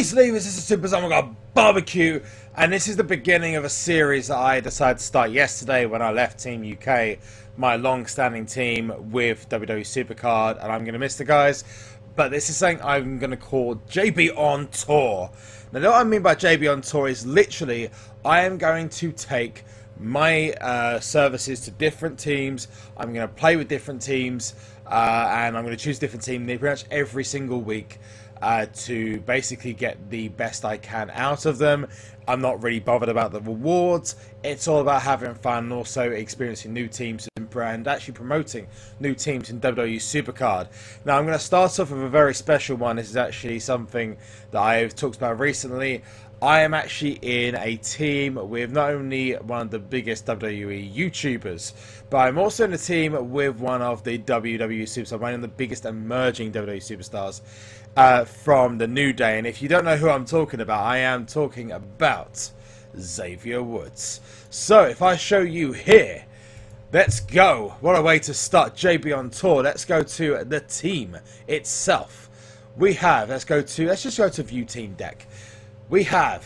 Peace, leavers. This is SuperZombGBBQ, and this is the beginning of a series that I decided to start yesterday when I left Team UK, my long-standing team with WWE SuperCard, and I'm going to miss the guys. But this is something I'm going to call JB on Tour. Now, what I mean by JB on Tour is literally I am going to take my services to different teams. I'm going to play with different teams, and I'm going to choose a different team pretty much every single week. To basically get the best I can out of them. I'm not really bothered about the rewards. It's all about having fun and also experiencing new teams and actually promoting new teams in WWE SuperCard. Now I'm going to start off with a very special one. This is actually something that I've talked about recently. I am actually in a team with not only one of the biggest WWE YouTubers, but I'm also in a team with one of the WWE superstars, one of the biggest emerging WWE superstars from the New Day. And if you don't know who I'm talking about, I am talking about Xavier Woods. So if I show you here, let's go. What a way to start JB on Tour. Let's go to the team itself. We have, let's just go to view team deck. We have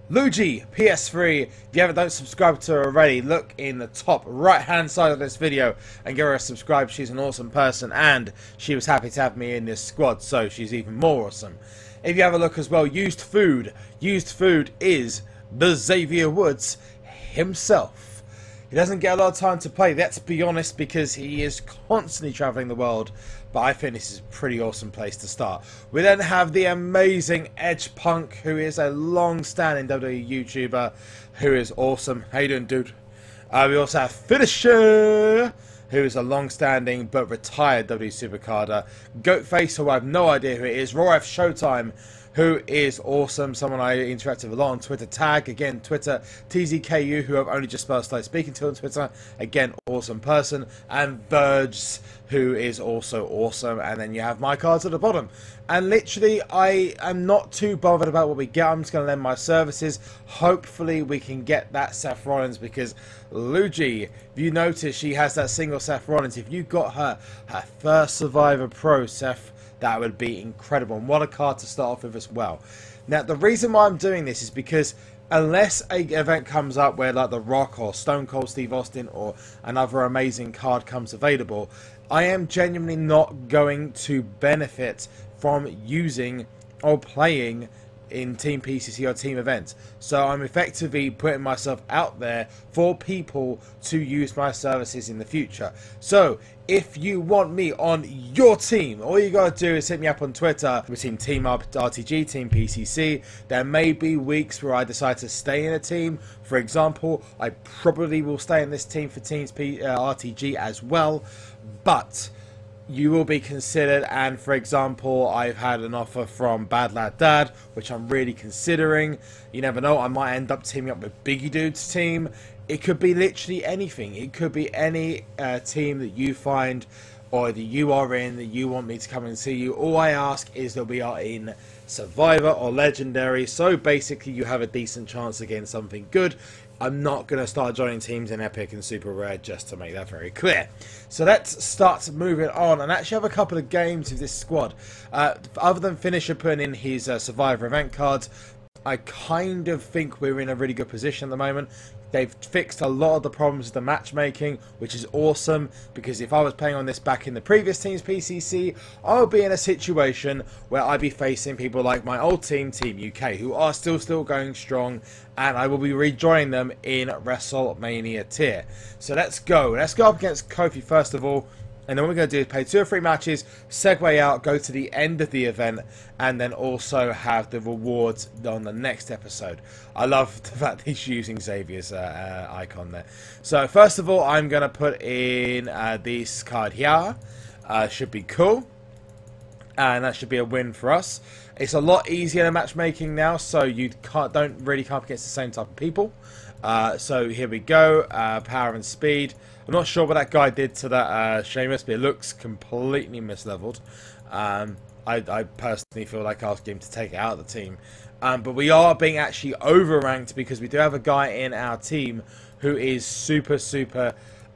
Lugey, PS3. If you don't subscribe to her already, look in the top right hand side of this video and give her a subscribe. She's an awesome person and she was happy to have me in this squad, so she's even more awesome. If you have a look as well, Used Food is the Xavier Woods himself. He doesn't get a lot of time to play, let's be honest, because he is constantly travelling the world. But I think this is a pretty awesome place to start. We then have the amazing Edge Punk, who is a long-standing WWE YouTuber, who is awesome. How you doing, dude? We also have Finisher, who is a long-standing but retired WWE SuperCarder. Goatface, who I have no idea who it is. Raw F Showtime, who is awesome, someone I interact with a lot on Twitter. Tag, again, Twitter, TZKU, who I've only just started speaking to on Twitter. Again, awesome person. And Verge, who is also awesome. And then you have my cards at the bottom. And literally, I am not too bothered about what we get. I'm just going to lend my services. Hopefully, we can get that Seth Rollins, because Lugey, if you notice, she has that single Seth Rollins. If you got her first Survivor Pro, Seth, that would be incredible, and what a card to start off with as well. Now, the reason why I'm doing this is because unless an event comes up where like The Rock or Stone Cold Steve Austin or another amazing card comes available, I am genuinely not going to benefit from using or playing in Team PCC or team events. So I'm effectively putting myself out there for people to use my services in the future. So if you want me on your team, all you gotta do is hit me up on Twitter with Team RTG, Team PCC. There may be weeks where I decide to stay in a team. For example, I probably will stay in this team for Teams RTG as well, but you will be considered. And for example, I've had an offer from Bad Lad Dad, which I'm really considering. You never know, I might end up teaming up with Biggie Dude's team. It could be literally anything. It could be any team that you find or that you are in that you want me to come and see you. All I ask is that we are in Survivor or Legendary, so basically you have a decent chance against something good. I'm not going to start joining teams in Epic and Super Rare, just to make that very clear. So let's start moving on and actually have a couple of games with this squad. Other than Finisher putting in his Survivor event cards, I kind of think we're in a really good position at the moment. They've fixed a lot of the problems with the matchmaking, which is awesome, because if I was playing on this back in the previous team's PCC, I would be in a situation where I'd be facing people like my old team, Team UK, who are still going strong, and I will be rejoining them in WrestleMania tier. So let's go. Let's go up against Kofi first of all. And then what we're going to do is play 2 or 3 matches, segue out, go to the end of the event, and then also have the rewards on the next episode. I love the fact that he's using Xavier's icon there. So first of all, I'm going to put in this card here. Should be cool. And that should be a win for us. It's a lot easier in matchmaking now, so you don't really come up against the same type of people. So here we go, power and speed. I'm not sure what that guy did to that Sheamus, but it looks completely mislevelled. I personally feel like I asked him to take it out of the team. But we are being actually overranked because we do have a guy in our team who is super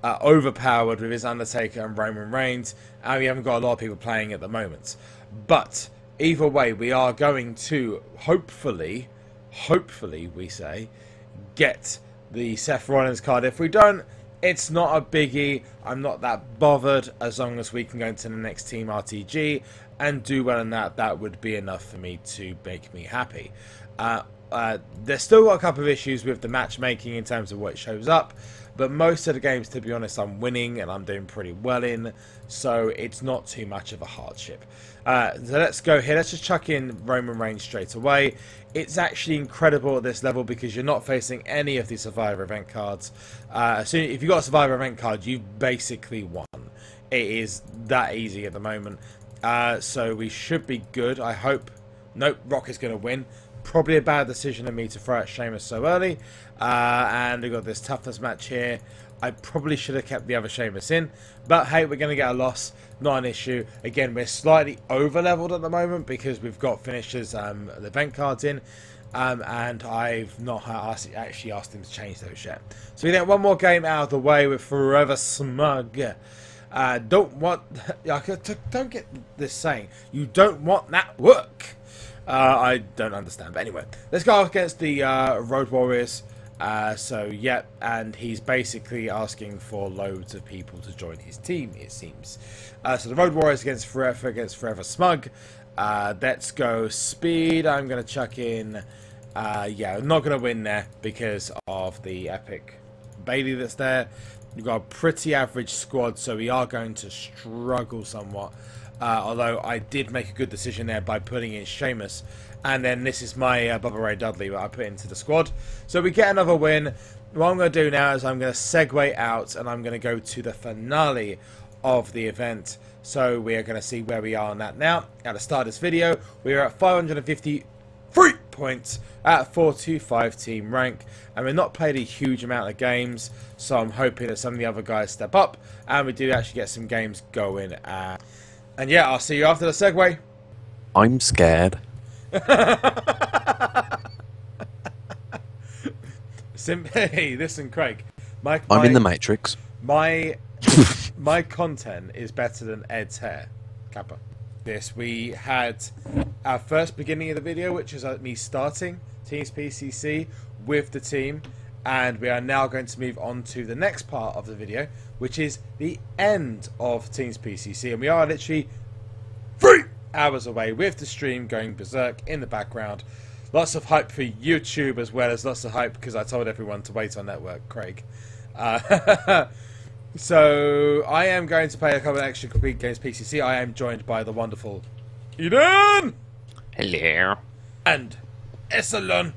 overpowered with his Undertaker and Roman Reigns, and we haven't got a lot of people playing at the moment. But either way, we are going to hopefully we say, get the Seth Rollins card. If we don't, it's not a biggie. I'm not that bothered, as long as we can go into the next Team RTG and do well in that. That would be enough for me to make me happy. There's still got a couple of issues with the matchmaking in terms of what shows up, but most of the games, to be honest, I'm winning and I'm doing pretty well in, so it's not too much of a hardship. So let's go here. Let's just chuck in Roman Reigns straight away. It's actually incredible at this level because you're not facing any of the Survivor event cards. If you've got a Survivor event card, you've basically won. It is that easy at the moment. So we should be good, I hope. Nope, Rock is going to win. Probably a bad decision of me to throw out Sheamus so early. And we've got this toughness match here. I probably should have kept the other Sheamus in. But hey, we're going to get a loss. Not an issue. Again, we're slightly over-leveled at the moment because we've got finishers, the event cards in. And I've not actually asked him to change those yet. So we get one more game out of the way with Forever Smug. Don't get this saying. You don't want that work. I don't understand, but anyway, let's go up against the Road Warriors. So yeah, and he's basically asking for loads of people to join his team, it seems. So the Road Warriors against Forever Smug. Let's go speed. I'm gonna chuck in. Yeah, I'm not gonna win there because of the epic Bailey that's there. We've got a pretty average squad, so we are going to struggle somewhat. Although I did make a good decision there by putting in Sheamus. And then this is my Bubba Ray Dudley that I put into the squad. So we get another win. What I'm going to do now is I'm going to segue out and I'm going to go to the finale of the event. So we are going to see where we are on that now. At the start of this video, we are at 553 points at 425 team rank. And we've not played a huge amount of games. So I'm hoping that some of the other guys step up. And we do actually get some games going. And yeah, I'll see you after the segue. I'm scared. Hey, listen, Craig. I'm in the Matrix. My content is better than Ed's hair. Kappa. We had our first beginning of the video, which is me starting Teams PCC with the team. And we are now going to move on to the next part of the video, which is the end of Teams PCC. And we are literally 3 hours away with the stream going berserk in the background. Lots of hype for YouTube as well as lots of hype because I told everyone to wait on network, Craig. So I am going to play a couple of extra complete games PCC. I am joined by the wonderful Eden! Hello. And Essalon.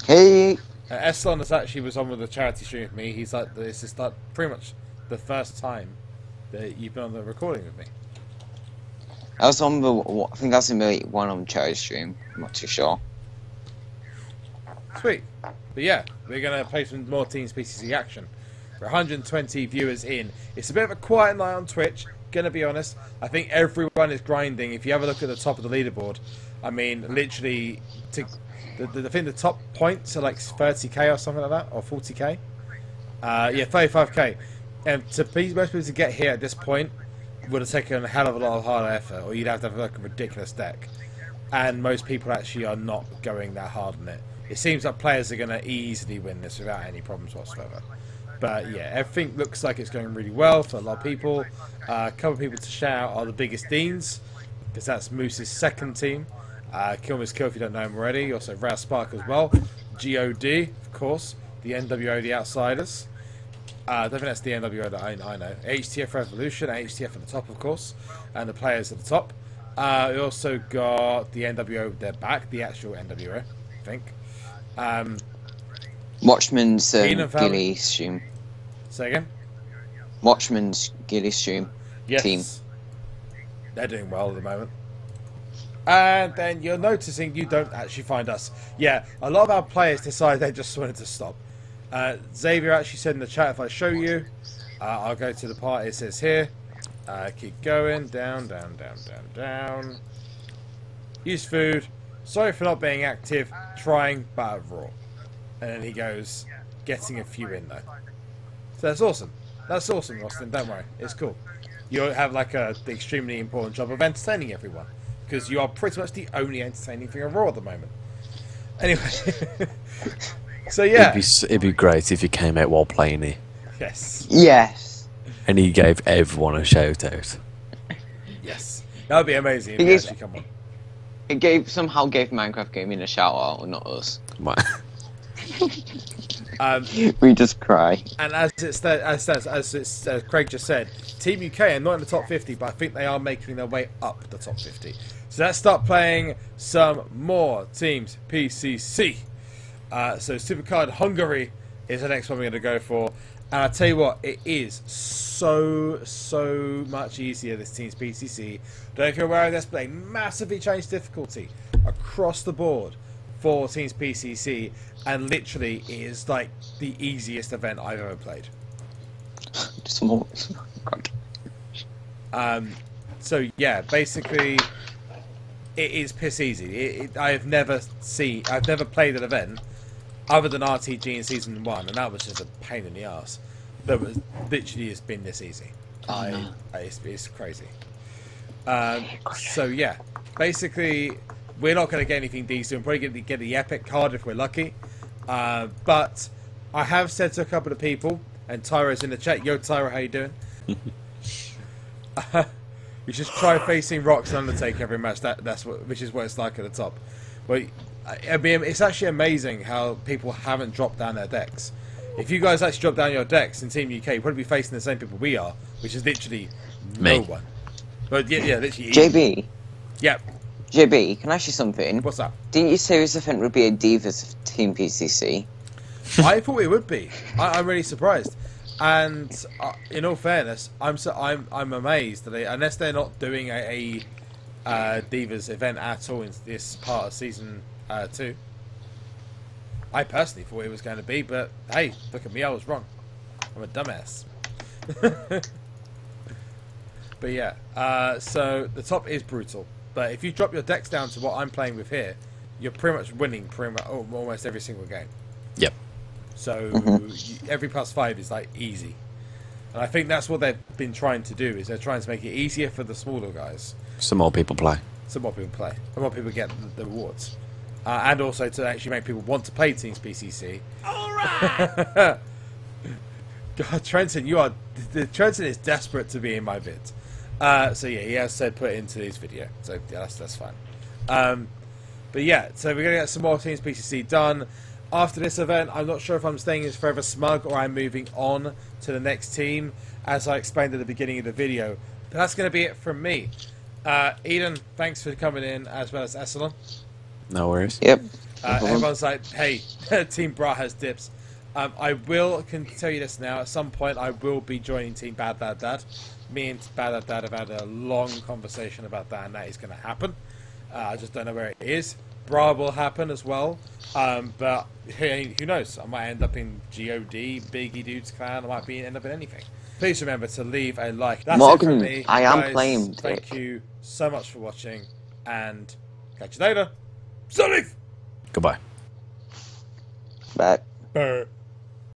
Hey. Essalon actually was on with the charity stream with me. He's like, this is like pretty much the first time that you've been on the recording with me. I was on the, I think I was in the one on charity stream. I'm not too sure. Sweet. But yeah, we're going to play some more Teams PCC action. We're 120 viewers in. It's a bit of a quiet night on Twitch, gonna be honest. I think everyone is grinding. If you have a look at the top of the leaderboard, I mean, literally, I think the top points are like 30k or something like that, or 40k. Yeah, 35k. And to most people to get here at this point would have taken a hell of a lot of hard effort, or you'd have to have like a ridiculous deck. And most people actually are not going that hard on it. It seems like players are going to easily win this without any problems whatsoever. But yeah, everything looks like it's going really well for a lot of people. A couple of people to shout out are the Biggest Deans, because that's Moose's second team. Kill Miss Kill if you don't know him already. Also Raz Spark as well. GOD, of course. The NWO, the Outsiders. I don't think that's the NWO that I know. HTF Revolution, HTF at the top, of course. And the players at the top. We also got the NWO, they're back. The actual NWO, I think. Watchman's Gilly stream. Say again? Watchman's Gilly stream team. They're doing well at the moment. And then you're noticing you don't actually find us. Yeah, a lot of our players decided they just wanted to stop. Xavier actually said in the chat, if I show you, I'll go to the part it says here. Keep going, down, down, down, down, down. Use food. Sorry for not being active. Trying, but raw. And then he goes, getting a few in though. So that's awesome. That's awesome, Austin. Don't worry. It's cool. You'll have like the extremely important job of entertaining everyone. because you are pretty much the only entertaining thing on Raw at the moment. Anyway, so yeah, it'd be great if you came out while playing it. Yes. Yes. And he gave everyone a shout out. Yes, that would be amazing if you actually come on. It somehow gave Minecraft Gaming a shout out, not us. We just cry. And as Craig just said, Team UK are not in the top 50, but I think they are making their way up the top 50. So let's start playing some more Teams PCC. So SuperCard Hungary is the next one we're going to go for. And I tell you what, it is so much easier, this Teams PCC. Don't know if you're aware of this, but they massively changed difficulty across the board for Teams PCC, and literally it is like the easiest event I've ever played. So yeah, basically it is piss easy. I've never played an event other than RTG in season 1, and that was just a pain in the ass. That was literally has been this easy. It's crazy. So yeah, basically we're not going to get anything decent. We're probably going to get the epic card if we're lucky. But I have said to a couple of people, and Tyro's in the chat. Yo, Tyro, how you doing? You should try facing Rocks and Undertaker every match. Which is what it's like at the top. Well, I mean, it's actually amazing how people haven't dropped down their decks. If you guys actually drop down your decks in Team UK, you'll probably be facing the same people we are, which is literally no one. But yeah, literally. JB. Yep. JB, can I ask you something? What's up? Didn't you say this event would be a Divas Team PCC? I thought it would be. I'm really surprised. And in all fairness, I'm amazed that unless they're not doing a Divas event at all in this part of season 2. I personally thought it was going to be, but hey, look at me, I was wrong. I'm a dumbass. But yeah, so the top is brutal. But if you drop your decks down to what I'm playing with here, you're pretty much winning almost every single game. Yep. So every +5 is like easy. And I think that's what they've been trying to do, is they're trying to make it easier for the smaller guys. Some more people play. Some more people play. Some more people get the rewards. And also to actually make people want to play Teams PCC. Alright! God, Trenton, Trenton is desperate to be in my vid. So yeah, he has said put it into his video. So yeah, that's fine. But yeah, so we're going to get some more Teams PCC done. After this event, I'm not sure if I'm staying as Forever Smug or I'm moving on to the next team, as I explained at the beginning of the video. But that's going to be it from me. Eden, thanks for coming in, as well as Essalon. No worries. Yep. Everyone's like, hey, Team Bra has dips. I can tell you this now. At some point, I will be joining Team Bad Dad Dad. Me and Bad Dad Dad have had a long conversation about that, and that is going to happen. I just don't know where it is. Bra will happen as well. But hey, who knows? I might end up in GOD, Biggie Dude's clan. I might end up in anything. Please remember to leave a like. That's Morgan, it from me. I am guys, playing. Thank you so much for watching, and catch you later. Salute! Goodbye. Bye. Bye.